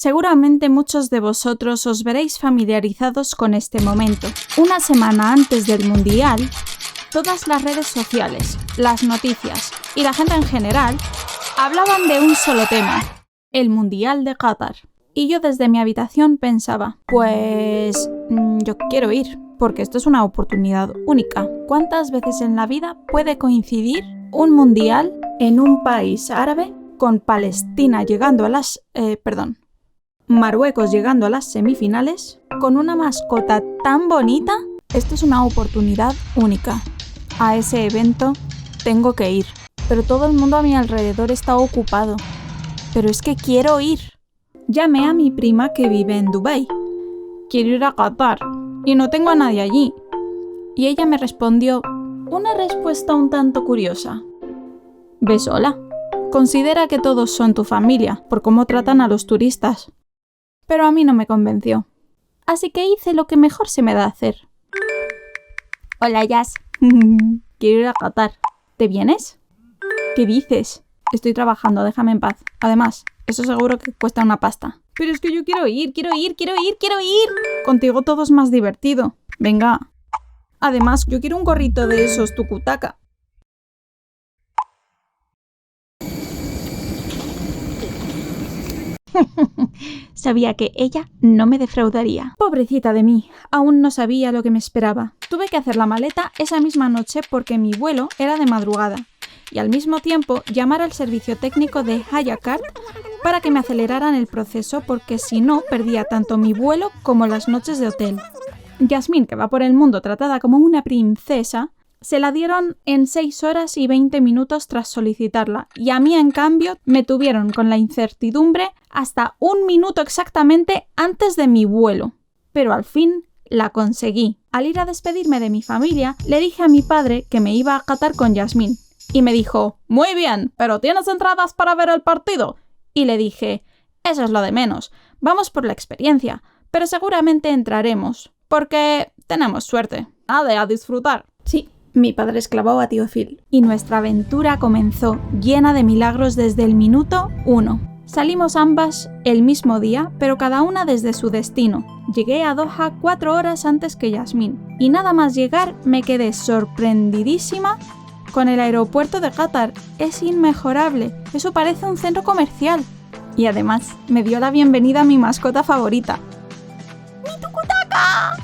Seguramente muchos de vosotros os veréis familiarizados con este momento. Una semana antes del Mundial, todas las redes sociales, las noticias y la gente en general hablaban de un solo tema, el Mundial de Qatar. Y yo desde mi habitación pensaba, pues yo quiero ir, porque esto es una oportunidad única. ¿Cuántas veces en la vida puede coincidir un Mundial en un país árabe con Palestina llegando a Marruecos llegando a las semifinales, con una mascota tan bonita? Esto es una oportunidad única. A ese evento tengo que ir. Pero todo el mundo a mi alrededor está ocupado. Pero es que quiero ir. Llamé a mi prima que vive en Dubái. Quiero ir a Qatar y no tengo a nadie allí. Y ella me respondió una respuesta un tanto curiosa. Ve sola. Considera que todos son tu familia por cómo tratan a los turistas. Pero a mí no me convenció. Así que hice lo que mejor se me da hacer. Hola, Jazz. Quiero ir a Qatar. ¿Te vienes? ¿Qué dices? Estoy trabajando, déjame en paz. Además, eso seguro que cuesta una pasta. Pero es que yo quiero ir. Contigo todo es más divertido. Venga. Además, yo quiero un gorrito de esos tukutaka. Sabía que ella no me defraudaría. Pobrecita de mí, aún no sabía lo que me esperaba. Tuve que hacer la maleta esa misma noche porque mi vuelo era de madrugada y al mismo tiempo llamar al servicio técnico de Hayakart para que me aceleraran el proceso porque si no perdía tanto mi vuelo como las noches de hotel. Yasmín, que va por el mundo tratada como una princesa, se la dieron en 6 horas y 20 minutos tras solicitarla y a mí, en cambio, me tuvieron con la incertidumbre hasta 1 minuto exactamente antes de mi vuelo. Pero al fin la conseguí. Al ir a despedirme de mi familia, le dije a mi padre que me iba a Qatar con Yasmín y me dijo, muy bien, pero ¿tienes entradas para ver el partido? Y le dije, eso es lo de menos, vamos por la experiencia, pero seguramente entraremos, porque tenemos suerte. A disfrutar. Sí. Mi padre esclavó a tío Phil y nuestra aventura comenzó llena de milagros desde el minuto 1. Salimos ambas el mismo día, pero cada una desde su destino. Llegué a Doha 4 horas antes que Yasmín y nada más llegar me quedé sorprendidísima con el aeropuerto de Qatar. Es inmejorable, eso parece un centro comercial. Y además me dio la bienvenida a mi mascota favorita. ¡Mi tukutaka!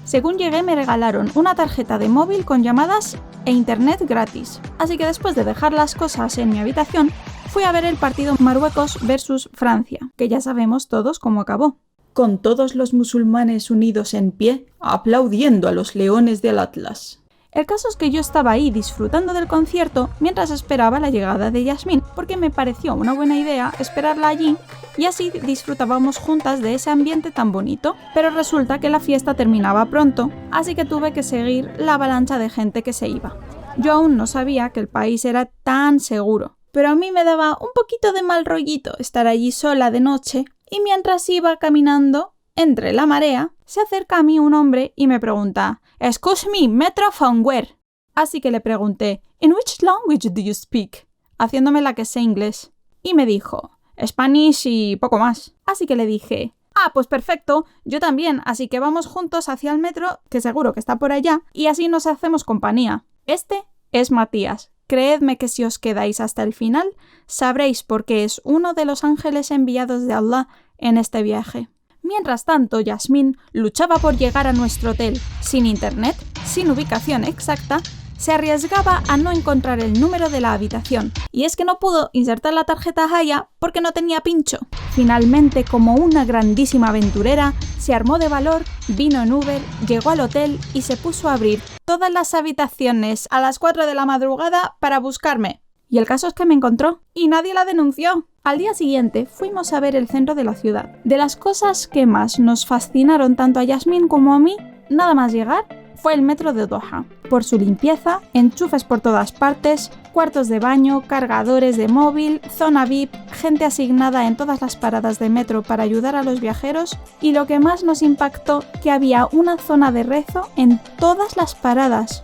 Según llegué me regalaron una tarjeta de móvil con llamadas e internet gratis. Así que después de dejar las cosas en mi habitación, fui a ver el partido Marruecos versus Francia, que ya sabemos todos cómo acabó. Con todos los musulmanes unidos en pie, aplaudiendo a los leones del Atlas. El caso es que yo estaba ahí disfrutando del concierto mientras esperaba la llegada de Yasmín, porque me pareció una buena idea esperarla allí y así disfrutábamos juntas de ese ambiente tan bonito. Pero resulta que la fiesta terminaba pronto, así que tuve que seguir la avalancha de gente que se iba. Yo aún no sabía que el país era tan seguro, pero a mí me daba un poquito de mal rollito estar allí sola de noche y mientras iba caminando entre la marea, se acerca a mí un hombre y me pregunta «Excuse me, metro from where?» Así que le pregunté «In which language do you speak?» haciéndome la que sé inglés. Y me dijo «Spanish y poco más». Así que le dije «Ah, pues perfecto, yo también, así que vamos juntos hacia el metro, que seguro que está por allá, y así nos hacemos compañía. Este es Matías. Creedme que si os quedáis hasta el final, sabréis por qué es uno de los ángeles enviados de Allah en este viaje». Mientras tanto, Yasmín luchaba por llegar a nuestro hotel. Sin internet, sin ubicación exacta, se arriesgaba a no encontrar el número de la habitación. Y es que no pudo insertar la tarjeta Haya porque no tenía pincho. Finalmente, como una grandísima aventurera, se armó de valor, vino en Uber, llegó al hotel y se puso a abrir todas las habitaciones a las 4 de la madrugada para buscarme. Y el caso es que me encontró y nadie la denunció. Al día siguiente fuimos a ver el centro de la ciudad. De las cosas que más nos fascinaron tanto a Yasmín como a mí, nada más llegar, fue el metro de Doha. Por su limpieza, enchufes por todas partes, cuartos de baño, cargadores de móvil, zona VIP, gente asignada en todas las paradas de metro para ayudar a los viajeros y lo que más nos impactó, que había una zona de rezo en todas las paradas,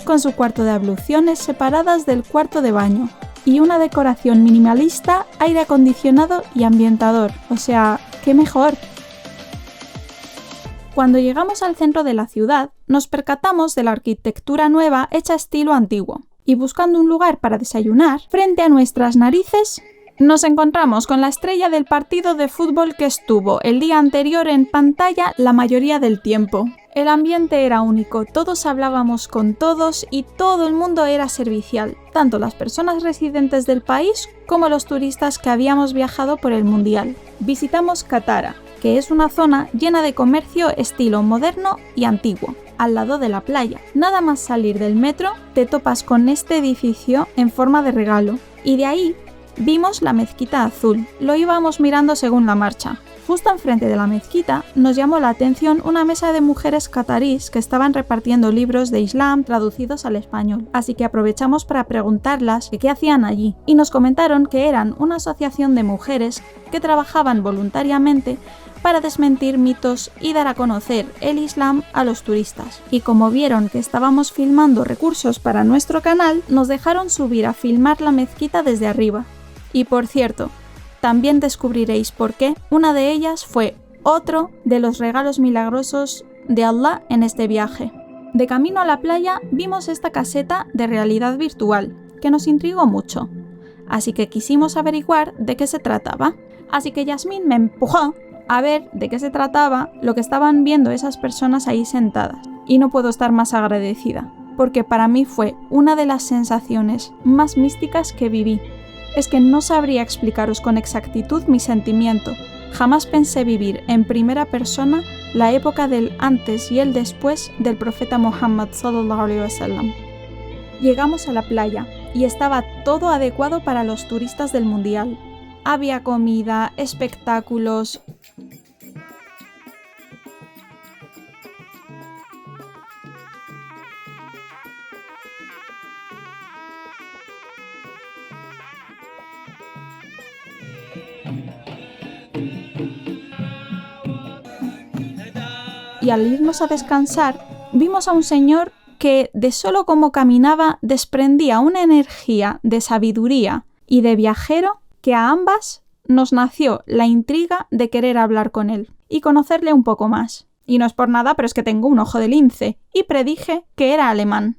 con su cuarto de abluciones separadas del cuarto de baño. y una decoración minimalista, aire acondicionado y ambientador. O sea, ¡qué mejor! Cuando llegamos al centro de la ciudad, nos percatamos de la arquitectura nueva hecha estilo antiguo. Y buscando un lugar para desayunar, frente a nuestras narices, nos encontramos con la estrella del partido de fútbol que estuvo el día anterior en pantalla la mayoría del tiempo. El ambiente era único, todos hablábamos con todos y todo el mundo era servicial, tanto las personas residentes del país como los turistas que habíamos viajado por el Mundial. Visitamos Katara, que es una zona llena de comercio estilo moderno y antiguo, al lado de la playa. Nada más salir del metro, te topas con este edificio en forma de regalo, y de ahí vimos la mezquita azul. Lo íbamos mirando según la marcha. Justo enfrente de la mezquita nos llamó la atención una mesa de mujeres catarís que estaban repartiendo libros de Islam traducidos al español, así que aprovechamos para preguntarlas qué hacían allí, y nos comentaron que eran una asociación de mujeres que trabajaban voluntariamente para desmentir mitos y dar a conocer el Islam a los turistas. Y como vieron que estábamos filmando recursos para nuestro canal, nos dejaron subir a filmar la mezquita desde arriba. Y por cierto, también descubriréis por qué una de ellas fue otro de los regalos milagrosos de Allah en este viaje. De camino a la playa vimos esta caseta de realidad virtual, que nos intrigó mucho, así que quisimos averiguar de qué se trataba. Así que Yasmín me empujó a ver de qué se trataba lo que estaban viendo esas personas ahí sentadas, y no puedo estar más agradecida, porque para mí fue una de las sensaciones más místicas que viví. Es que no sabría explicaros con exactitud mi sentimiento. Jamás pensé vivir en primera persona la época del antes y el después del profeta Muhammad sallallahu alaihi wasallam. Llegamos a la playa y estaba todo adecuado para los turistas del mundial. Había comida, espectáculos. Y al irnos a descansar, vimos a un señor que de solo cómo caminaba desprendía una energía de sabiduría y de viajero que a ambas nos nació la intriga de querer hablar con él y conocerle un poco más. Y no es por nada, pero es que tengo un ojo de lince y predije que era alemán.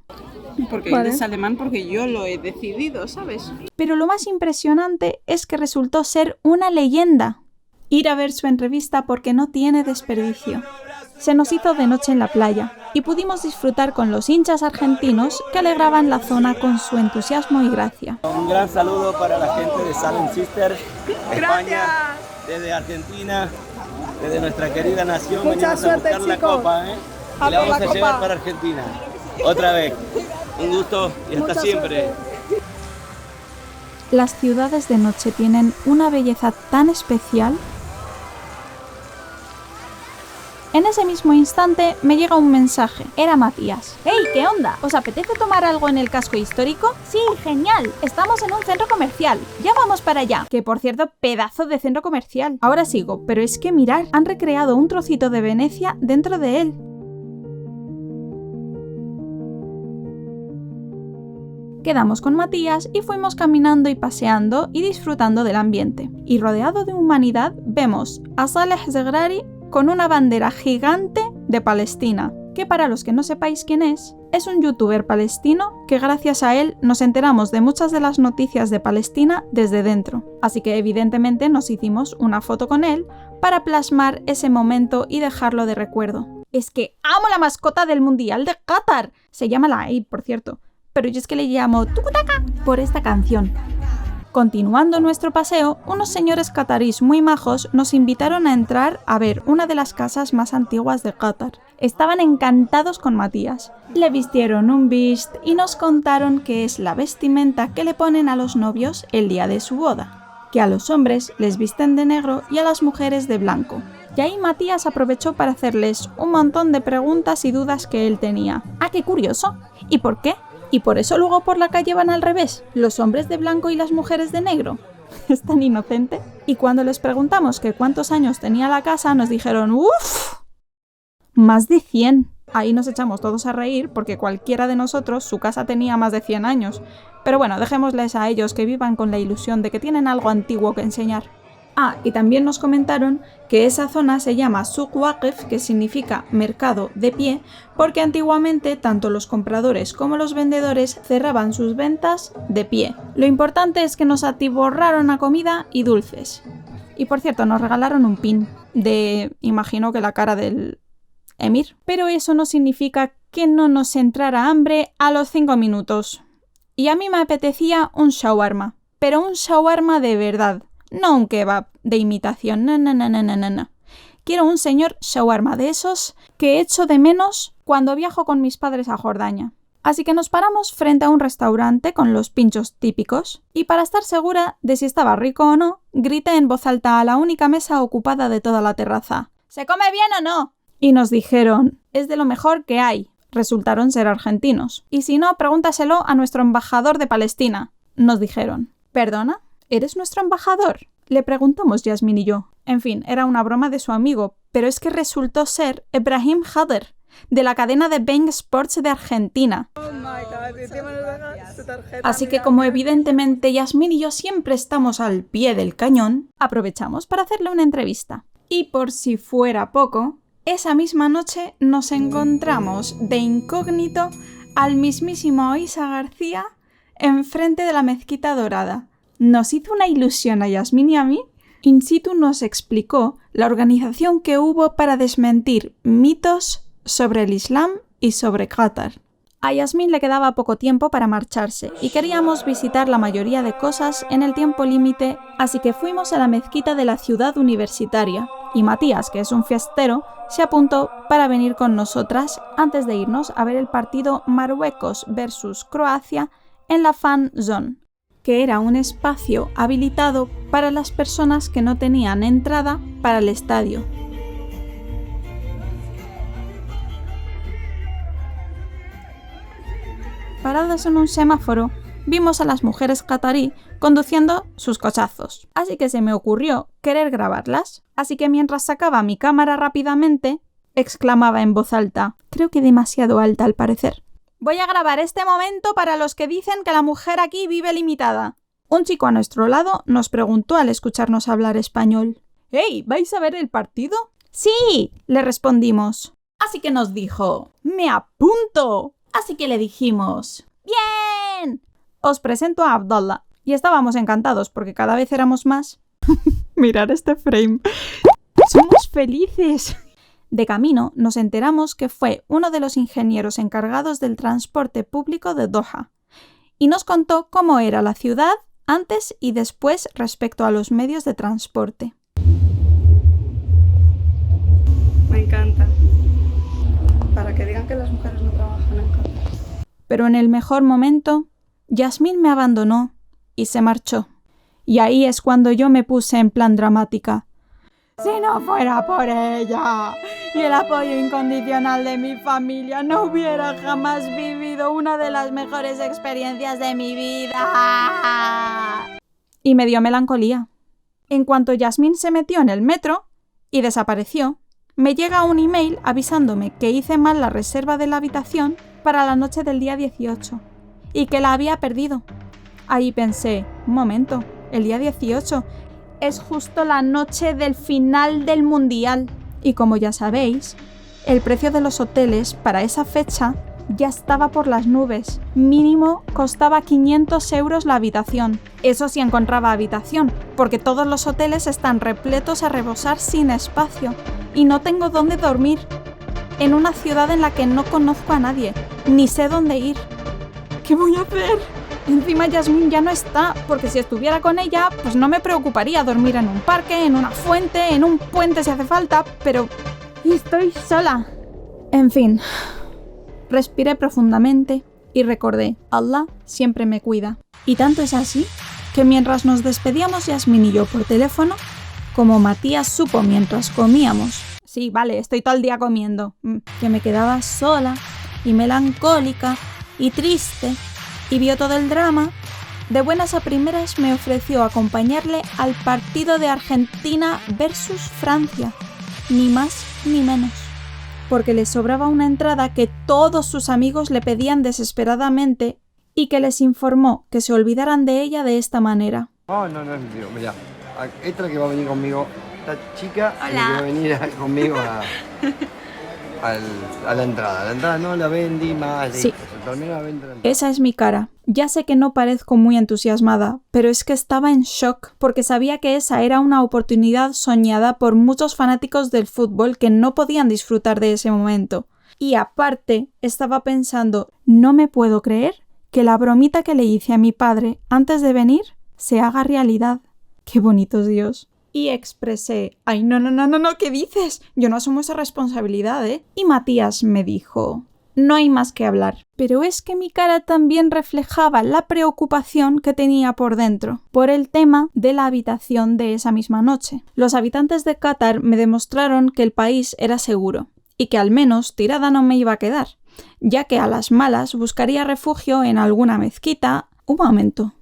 Porque eres alemán, porque yo lo he decidido, ¿sabes? Pero lo más impresionante es que resultó ser una leyenda. Ir a ver su entrevista porque no tiene desperdicio. Se nos hizo de noche en la playa y pudimos disfrutar con los hinchas argentinos que alegraban la zona con su entusiasmo y gracia. Un gran saludo para la gente de Salem Sisters, España, desde Argentina, desde nuestra querida nación. Mucha suerte, a buscar la copa, y la vamos a llevar para Argentina. Otra vez, un gusto y hasta siempre. Las ciudades de noche tienen una belleza tan especial. En ese mismo instante me llega un mensaje. Era Matías. ¡Hey! ¿Qué onda? ¿Os apetece tomar algo en el casco histórico? Sí, genial. Estamos en un centro comercial. Ya vamos para allá. Que por cierto, pedazo de centro comercial. Ahora sigo, pero es que mirad, han recreado un trocito de Venecia dentro de él. Quedamos con Matías y fuimos caminando y paseando y disfrutando del ambiente. Y rodeado de humanidad vemos a Saleh Zegrari con una bandera gigante de Palestina, que para los que no sepáis quién es un youtuber palestino que gracias a él nos enteramos de muchas de las noticias de Palestina desde dentro. Así que evidentemente nos hicimos una foto con él para plasmar ese momento y dejarlo de recuerdo. Es que amo la mascota del Mundial de Qatar. Se llama la Aid, por cierto, pero yo es que le llamo Tukutaka por esta canción. Continuando nuestro paseo, unos señores catarís muy majos nos invitaron a entrar a ver una de las casas más antiguas de Qatar. Estaban encantados con Matías. Le vistieron un bist y nos contaron que es la vestimenta que le ponen a los novios el día de su boda, que a los hombres les visten de negro y a las mujeres de blanco. Y ahí Matías aprovechó para hacerles un montón de preguntas y dudas que él tenía. ¡Ah, qué curioso! ¿Y por qué? ¿Y por eso luego por la calle van al revés? ¿Los hombres de blanco y las mujeres de negro? Es tan inocente. Y cuando les preguntamos que cuántos años tenía la casa, nos dijeron ¡uff! Más de 100. Ahí nos echamos todos a reír porque cualquiera de nosotros su casa tenía más de 100 años. Pero bueno, dejémosles a ellos que vivan con la ilusión de que tienen algo antiguo que enseñar. Ah, y también nos comentaron que esa zona se llama Suq Waqif, que significa mercado de pie, porque antiguamente tanto los compradores como los vendedores cerraban sus ventas de pie. Lo importante es que nos atiborraron a comida y dulces. Y por cierto, nos regalaron un pin de, imagino que la cara del emir. Pero eso no significa que no nos entrara hambre a los 5 minutos. Y a mí me apetecía un shawarma, pero un shawarma de verdad. No un kebab de imitación, no. Quiero un señor shawarma de esos que echo de menos cuando viajo con mis padres a Jordania. Así que nos paramos frente a un restaurante con los pinchos típicos y para estar segura de si estaba rico o no, grité en voz alta a la única mesa ocupada de toda la terraza: ¿se come bien o no? Y nos dijeron: es de lo mejor que hay. Resultaron ser argentinos. Y si no, pregúntaselo a nuestro embajador de Palestina, nos dijeron. ¿Perdona? ¿Eres nuestro embajador?, le preguntamos Yasmín y yo. En fin, era una broma de su amigo, pero es que resultó ser Ebrahim Hader, de la cadena de Bein Sports de Argentina. Así que como evidentemente Yasmín y yo siempre estamos al pie del cañón, aprovechamos para hacerle una entrevista. Y por si fuera poco, esa misma noche nos encontramos de incógnito al mismísimo Isa García enfrente de la Mezquita Dorada. Nos hizo una ilusión a Yasmín y a mí. In situ nos explicó la organización que hubo para desmentir mitos sobre el Islam y sobre Qatar. A Yasmín le quedaba poco tiempo para marcharse y queríamos visitar la mayoría de cosas en el tiempo límite, así que fuimos a la mezquita de la ciudad universitaria y Matías, que es un fiestero, se apuntó para venir con nosotras antes de irnos a ver el partido Marruecos versus Croacia en la Fan Zone, que era un espacio habilitado para las personas que no tenían entrada para el estadio. Parados en un semáforo, vimos a las mujeres qatarí conduciendo sus cochazos, así que se me ocurrió querer grabarlas. Así que mientras sacaba mi cámara rápidamente, exclamaba en voz alta, creo que demasiado alta al parecer: voy a grabar este momento para los que dicen que la mujer aquí vive limitada. Un chico a nuestro lado nos preguntó al escucharnos hablar español: «¡Hey! ¿Vais a ver el partido?» «Sí», le respondimos. Así que nos dijo: «¡Me apunto!». Así que le dijimos: «¡Bien! Os presento a Abdallah». Y estábamos encantados porque cada vez éramos más. Mirad este frame. ¡Somos felices! De camino nos enteramos que fue uno de los ingenieros encargados del transporte público de Doha y nos contó cómo era la ciudad antes y después respecto a los medios de transporte. Me encanta. Para que digan que las mujeres no trabajan en Qatar. Pero en el mejor momento, Yasmín me abandonó y se marchó. Y ahí es cuando yo me puse en plan dramática. Si no fuera por ella y el apoyo incondicional de mi familia, no hubiera jamás vivido una de las mejores experiencias de mi vida. Y me dio melancolía. En cuanto Yasmín se metió en el metro y desapareció, me llega un email avisándome que hice mal la reserva de la habitación para la noche del día 18 y que la había perdido. Ahí pensé, un momento, el día 18 es justo la noche del final del Mundial. Y como ya sabéis, el precio de los hoteles para esa fecha ya estaba por las nubes. Mínimo costaba 500 € la habitación. Eso sí encontraba habitación, porque todos los hoteles están repletos a rebosar sin espacio. Y no tengo dónde dormir. En una ciudad en la que no conozco a nadie, ni sé dónde ir. ¿Qué voy a hacer? Encima Yasmín ya no está, porque si estuviera con ella, pues no me preocuparía dormir en un parque, en una fuente, en un puente si hace falta, pero estoy sola. En fin, respiré profundamente y recordé, Allah siempre me cuida. Y tanto es así que mientras nos despedíamos Yasmín y yo por teléfono, como Matías supo mientras comíamos, sí, vale, estoy todo el día comiendo, que me quedaba sola y melancólica y triste, y vio todo el drama, de buenas a primeras me ofreció acompañarle al partido de Argentina versus Francia, ni más ni menos. porque le sobraba una entrada que todos sus amigos le pedían desesperadamente y que les informó que se olvidaran de ella de esta manera. Oh, no es mi tío, mira, esta es la que va a venir conmigo, esta chica que va a venir conmigo a la entrada. La entrada no la vendí más. Sí. La venta. Esa es mi cara. Ya sé que no parezco muy entusiasmada, pero es que estaba en shock porque sabía que esa era una oportunidad soñada por muchos fanáticos del fútbol que no podían disfrutar de ese momento. Y aparte, estaba pensando, no me puedo creer que la bromita que le hice a mi padre antes de venir se haga realidad. ¡Qué bonito es Dios! Y expresé, ¡ay, no, ¿qué dices? Yo no asumo esa responsabilidad, ¿eh? Y Matías me dijo, no hay más que hablar. Pero es que mi cara también reflejaba la preocupación que tenía por dentro, por el tema de la habitación de esa misma noche. Los habitantes de Qatar me demostraron que el país era seguro, y que al menos tirada no me iba a quedar, ya que a las malas buscaría refugio en alguna mezquita. Un momento.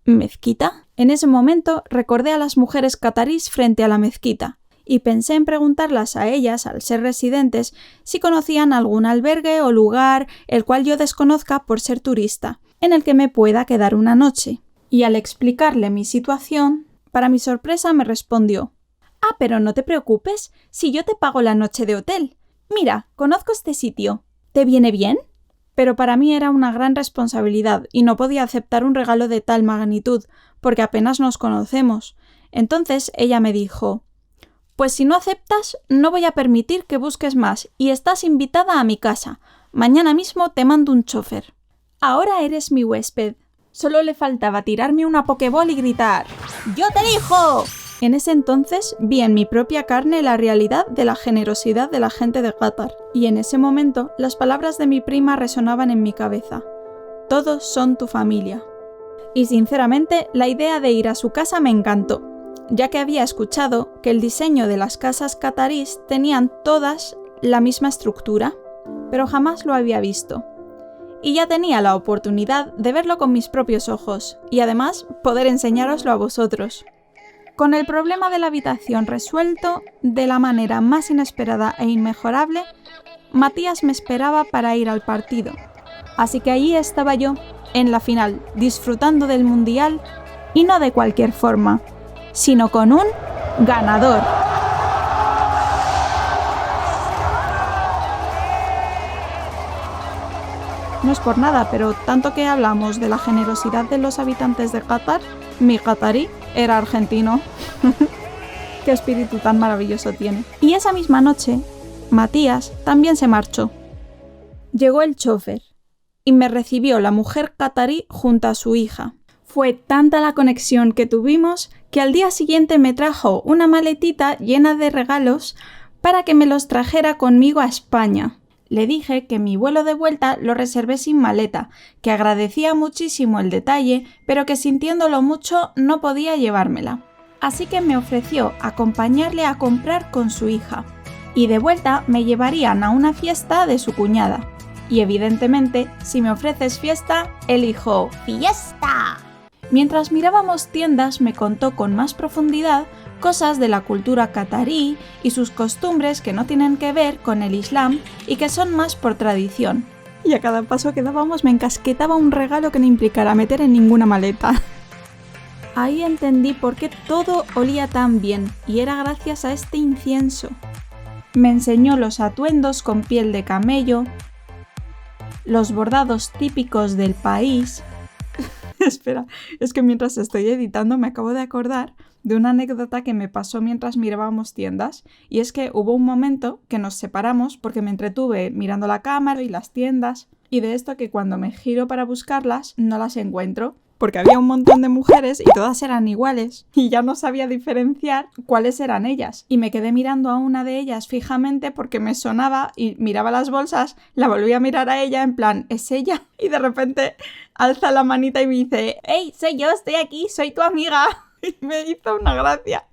¿Mezquita? En ese momento recordé a las mujeres catarís frente a la mezquita y pensé en preguntarlas a ellas, al ser residentes, si conocían algún albergue o lugar el cual yo desconozca por ser turista, en el que me pueda quedar una noche. Y al explicarle mi situación, para mi sorpresa me respondió: «Ah, pero no te preocupes, si yo te pago la noche de hotel. Mira, conozco este sitio. ¿Te viene bien?» Pero para mí era una gran responsabilidad y no podía aceptar un regalo de tal magnitud, porque apenas nos conocemos. Entonces ella me dijo: «Pues si no aceptas, no voy a permitir que busques más y estás invitada a mi casa. Mañana mismo te mando un chofer. Ahora eres mi huésped». Solo le faltaba tirarme una pokeball y gritar: «¡Yo te elijo!». En ese entonces vi en mi propia carne la realidad de la generosidad de la gente de Qatar. Y en ese momento las palabras de mi prima resonaban en mi cabeza: «Todos son tu familia». Y sinceramente la idea de ir a su casa me encantó, ya que había escuchado que el diseño de las casas catarís tenían todas la misma estructura, pero jamás lo había visto. Y ya tenía la oportunidad de verlo con mis propios ojos, y además poder enseñároslo a vosotros. Con el problema de la habitación resuelto de la manera más inesperada e inmejorable, Matías me esperaba para ir al partido. Así que allí estaba yo, en la final, disfrutando del Mundial, y no de cualquier forma, sino con un ganador. No es por nada, pero tanto que hablamos de la generosidad de los habitantes de Qatar, mi qatarí era argentino. Qué espíritu tan maravilloso tiene. Y esa misma noche, Matías también se marchó. Llegó el chofer y me recibió la mujer qatarí junto a su hija. Fue tanta la conexión que tuvimos que al día siguiente me trajo una maletita llena de regalos para que me los trajera conmigo a España. Le dije que mi vuelo de vuelta lo reservé sin maleta, que agradecía muchísimo el detalle, pero que sintiéndolo mucho no podía llevármela. Así que me ofreció acompañarle a comprar con su hija. Y de vuelta me llevarían a una fiesta de su cuñada. Y evidentemente, si me ofreces fiesta, elijo ¡fiesta! Mientras mirábamos tiendas me contó con más profundidad cosas de la cultura catarí y sus costumbres que no tienen que ver con el Islam y que son más por tradición. Y a cada paso que dábamos me encasquetaba un regalo que no implicara meter en ninguna maleta. Ahí entendí por qué todo olía tan bien, y era gracias a este incienso. Me enseñó los atuendos con piel de camello, los bordados típicos del país. Espera, es que mientras estoy editando me acabo de acordar de una anécdota que me pasó mientras mirábamos tiendas, y es que hubo un momento que nos separamos porque me entretuve mirando la cámara y las tiendas, y de esto que cuando me giro para buscarlas no las encuentro, porque había un montón de mujeres y todas eran iguales, y ya no sabía diferenciar cuáles eran ellas, y me quedé mirando a una de ellas fijamente porque me sonaba y miraba las bolsas, la volví a mirar a ella en plan, ¿es ella? Y de repente alza la manita y me dice, ¡Hey, soy yo, estoy aquí, soy tu amiga! Y me hizo una gracia.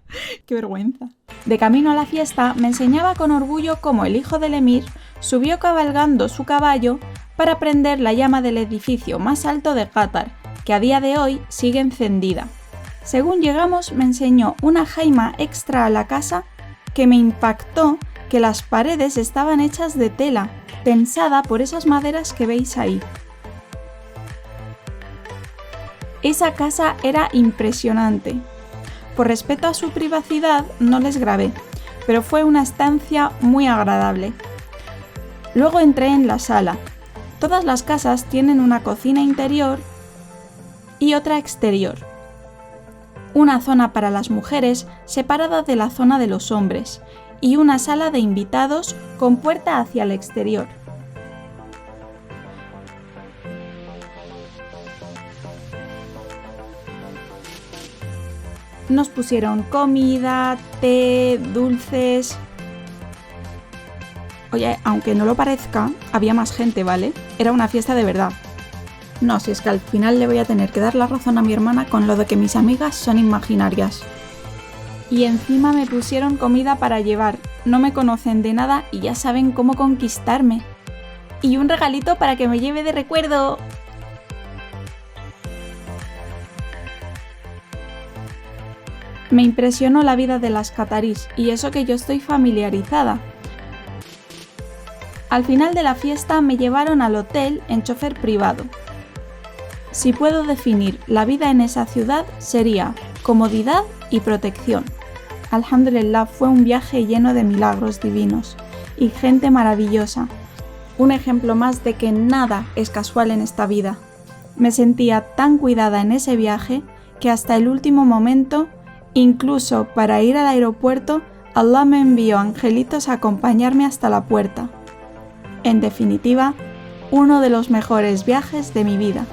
¡Qué vergüenza! De camino a la fiesta me enseñaba con orgullo cómo el hijo del emir subió cabalgando su caballo para prender la llama del edificio más alto de Qatar, que a día de hoy sigue encendida. Según llegamos me enseñó una jaima extra a la casa que me impactó que las paredes estaban hechas de tela, tensada por esas maderas que veis ahí. Esa casa era impresionante. Por respeto a su privacidad no les grabé, pero fue una estancia muy agradable. Luego entré en la sala. Todas las casas tienen una cocina interior y otra exterior. Una zona para las mujeres separada de la zona de los hombres y una sala de invitados con puerta hacia el exterior. Nos pusieron comida, té, dulces. Oye, aunque no lo parezca, había más gente, ¿vale? Era una fiesta de verdad. No, si es que al final le voy a tener que dar la razón a mi hermana con lo de que mis amigas son imaginarias. Y encima me pusieron comida para llevar. No me conocen de nada y ya saben cómo conquistarme. Y un regalito para que me lleve de recuerdo. Me impresionó la vida de las catarís, y eso que yo estoy familiarizada. Al final de la fiesta me llevaron al hotel en chofer privado. Si puedo definir la vida en esa ciudad, sería comodidad y protección. Alhamdulillah, fue un viaje lleno de milagros divinos y gente maravillosa. Un ejemplo más de que nada es casual en esta vida. Me sentía tan cuidada en ese viaje que hasta el último momento, incluso para ir al aeropuerto, Allah me envió angelitos a acompañarme hasta la puerta. En definitiva, uno de los mejores viajes de mi vida.